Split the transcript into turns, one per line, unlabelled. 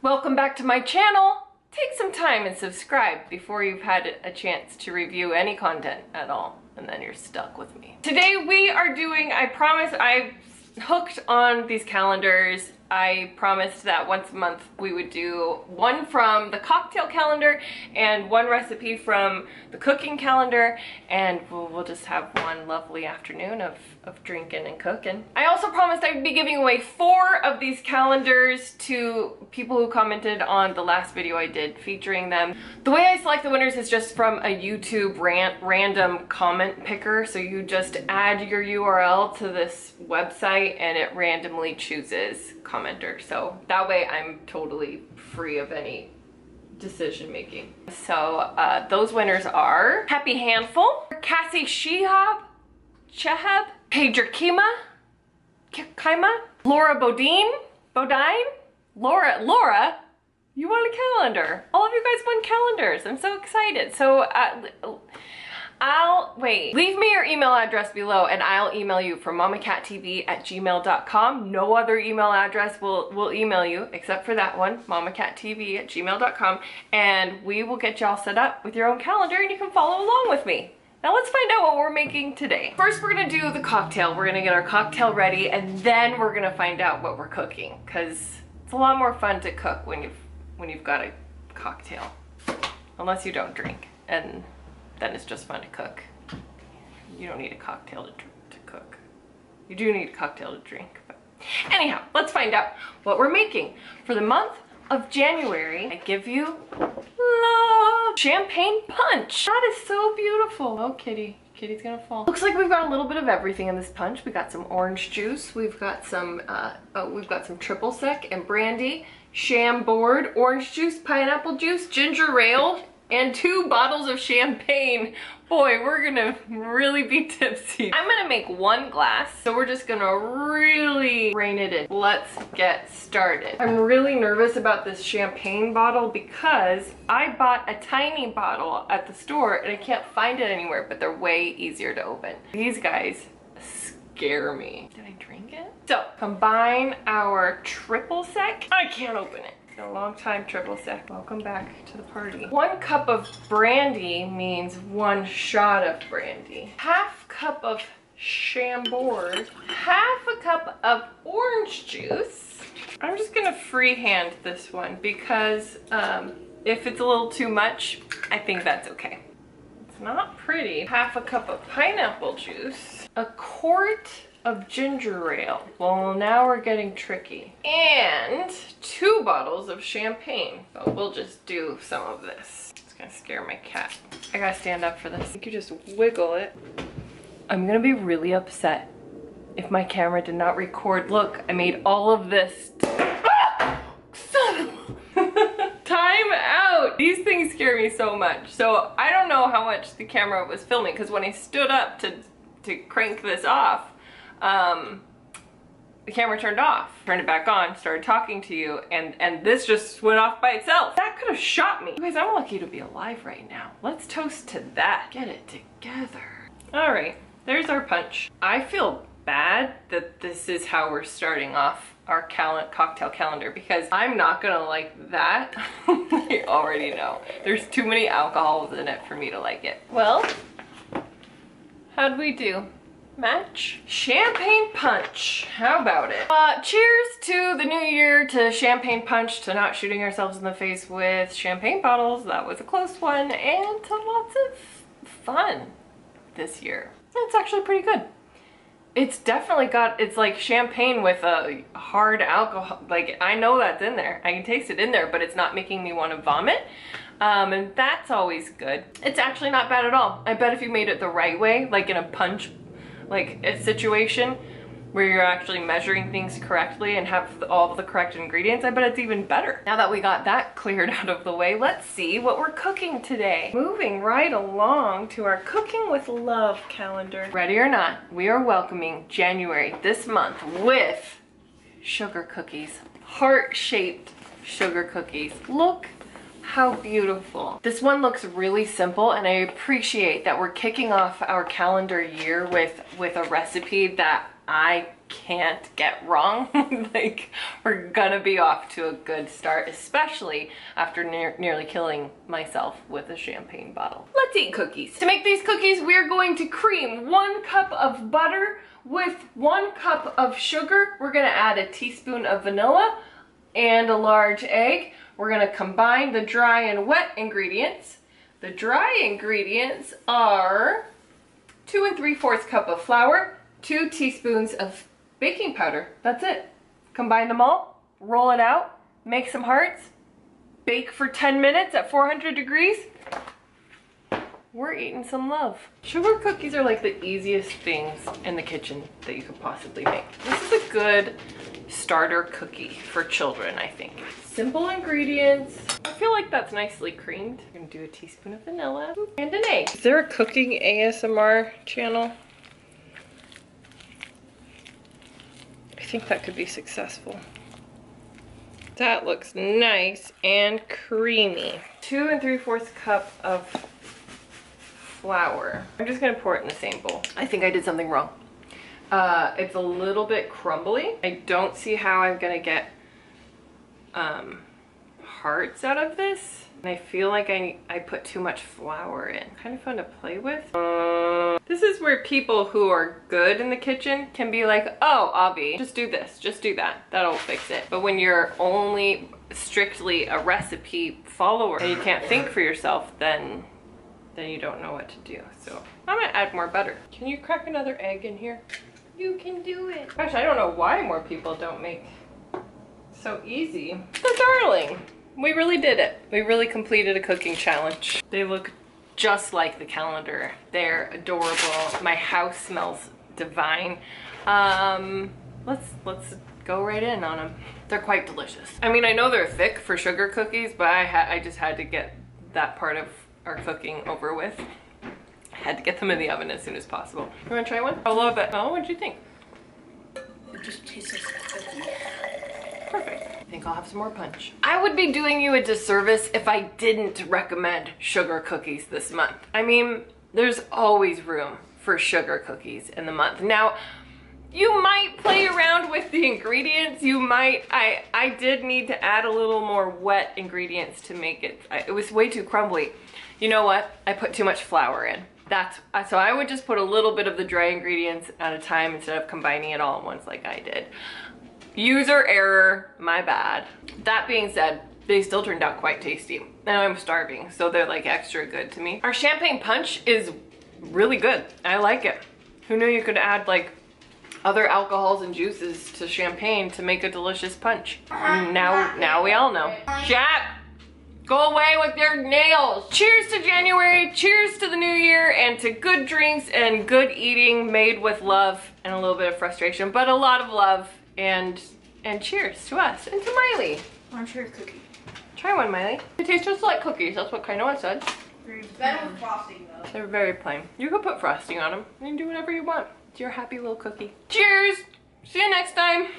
Welcome back to my channel. Take some time and subscribe before you've had a chance to review any content at all, and then you're stuck with me. Today we are doing, I promise I hooked on these calendars. I promised that once a month we would do one from the cocktail calendar and one recipe from the cooking calendar, and we'll just have one lovely afternoon of drinking and cooking. I also promised I would be giving away 4 of these calendars to people who commented on the last video I did featuring them. The way I select the winners is just from a YouTube random comment picker, so you just add your URL to this website and it randomly chooses commenter. So that way I'm totally free of any decision making. So those winners are Happy Handful, Cassie Shehab, Pedro Kima, Laura Bodine, Laura, you won a calendar. All of you guys won calendars. I'm so excited. So leave me your email address below and I'll email you from mamacattv@gmail.com. No other email address will email you except for that one, mamacattv@gmail.com, and we will get y'all set up with your own calendar and you can follow along with me. Now let's find out what we're making today. First we're gonna do the cocktail. We're gonna get our cocktail ready and then we're gonna find out what we're cooking, because it's a lot more fun to cook when you've got a cocktail. Unless you don't drink, and then it's just fun to cook. You don't need a cocktail to cook. You do need a cocktail to drink. But anyhow, let's find out what we're making. For the month of January, I give you love champagne punch. That is so beautiful. Oh, kitty. Kitty's gonna fall. Looks like we've got a little bit of everything in this punch. We got some orange juice. We've got some triple sec and brandy, Chambord, orange juice, pineapple juice, ginger ale, and 2 bottles of champagne. Boy, we're gonna really be tipsy. I'm gonna make 1 glass, so we're just gonna really rein it in. Let's get started. I'm really nervous about this champagne bottle because I bought a tiny bottle at the store and I can't find it anywhere, but they're way easier to open. These guys scare me. Did I drink it? So, combine our triple sec. I can't open it. A long time triple sec. Welcome back to the party. 1 cup of brandy means 1 shot of brandy. Half cup of Chambord. Half a cup of orange juice. I'm just gonna freehand this one because if it's a little too much, I think that's okay. It's not pretty. Half a cup of pineapple juice. A quart of ginger ale. Well, now we're getting tricky. And 2 bottles of champagne. So we'll just do some of this. It's gonna scare my cat. I gotta stand up for this. You could just wiggle it. I'm gonna be really upset if my camera did not record. Look, I made all of this. Ah! Son of time out! These things scare me so much. So I don't know how much the camera was filming, because when I stood up to crank this off, the camera turned off. Turned it back on, started talking to you, and this just went off by itself. That could have shot me. You guys, I'm lucky to be alive right now. Let's toast to that. Get it together. All right, there's our punch. I feel bad that this is how we're starting off our cocktail calendar, because I'm not gonna like that. I already know. There's too many alcohols in it for me to like it. Well, how'd we do? Match? Champagne punch. How about it? Cheers to the new year, to champagne punch, to not shooting ourselves in the face with champagne bottles. That was a close one. And to lots of fun this year. It's actually pretty good. It's definitely got, it's like champagne with a hard alcohol. Like, I know that's in there. I can taste it in there, but it's not making me want to vomit. And that's always good. It's actually not bad at all. I bet if you made it the right way, like in a punch, like a situation where you're actually measuring things correctly and have all of the correct ingredients, I bet it's even better. Now that we got that cleared out of the way, let's see what we're cooking today. Moving right along to our Cooking with Love calendar. Ready or not, we are welcoming January this month with sugar cookies. Heart-shaped sugar cookies. Look how beautiful. This one looks really simple, and I appreciate that we're kicking off our calendar year with a recipe that I can't get wrong. Like, we're gonna be off to a good start, especially after nearly killing myself with a champagne bottle. Let's eat cookies. To make these cookies, we're going to cream 1 cup of butter with 1 cup of sugar. We're gonna add a teaspoon of vanilla and a large egg. We're gonna combine the dry and wet ingredients. The dry ingredients are 2 3/4 cup of flour, 2 teaspoons of baking powder. That's it. Combine them all, roll it out, make some hearts, bake for 10 minutes at 400 degrees. We're eating some love. Sugar cookies are like the easiest things in the kitchen that you could possibly make. This is a good starter cookie for children, I think. Simple ingredients. I feel like that's nicely creamed. I'm gonna do a teaspoon of vanilla and an egg. Is there a cooking ASMR channel? I think that could be successful. That looks nice and creamy. 2 3/4 cup of flour. I'm just gonna pour it in the same bowl. I think I did something wrong. It's a little bit crumbly. I don't see how I'm gonna get hearts out of this. And I feel like I put too much flour in. Kind of fun to play with. This is where people who are good in the kitchen can be like, oh, Abby, just do this, just do that. That'll fix it. But when you're only strictly a recipe follower and you can't think for yourself, then you don't know what to do. So I'm gonna add more butter. Can you crack another egg in here? You can do it. Gosh, I don't know why more people don't make so easy. The darling. We really did it. We really completed a cooking challenge. They look just like the calendar. They're adorable. My house smells divine. Let's go right in on them. They're quite delicious. I mean, I know they're thick for sugar cookies, but I just had to get that part of our cooking over with. I had to get them in the oven as soon as possible. You wanna try one? I love it. Oh, what'd you think?
It just tastes like cookie.
Perfect. I think I'll have some more punch. I would be doing you a disservice if I didn't recommend sugar cookies this month. I mean, there's always room for sugar cookies in the month. Now, you might play around with the ingredients. You might, I did need to add a little more wet ingredients to make it, it was way too crumbly. You know what? I put too much flour in. So I would just put a little bit of the dry ingredients at a time instead of combining it all at once like I did. User error, my bad. That being said, they still turned out quite tasty. And I'm starving, so they're like extra good to me. Our champagne punch is really good. I like it. Who knew you could add like other alcohols and juices to champagne to make a delicious punch? Now we all know. Jack, go away with your nails. Cheers to January, cheers to the new year, and to good drinks and good eating made with love and a little bit of frustration, but a lot of love. And cheers to us and to Miley.
I want to try a cookie.
Try one, Miley. They taste just like cookies. That's what Kainoa said.
Better with frosting though.
They're very plain. You can put frosting on them. You can do whatever you want. It's your happy little cookie. Cheers! See you next time.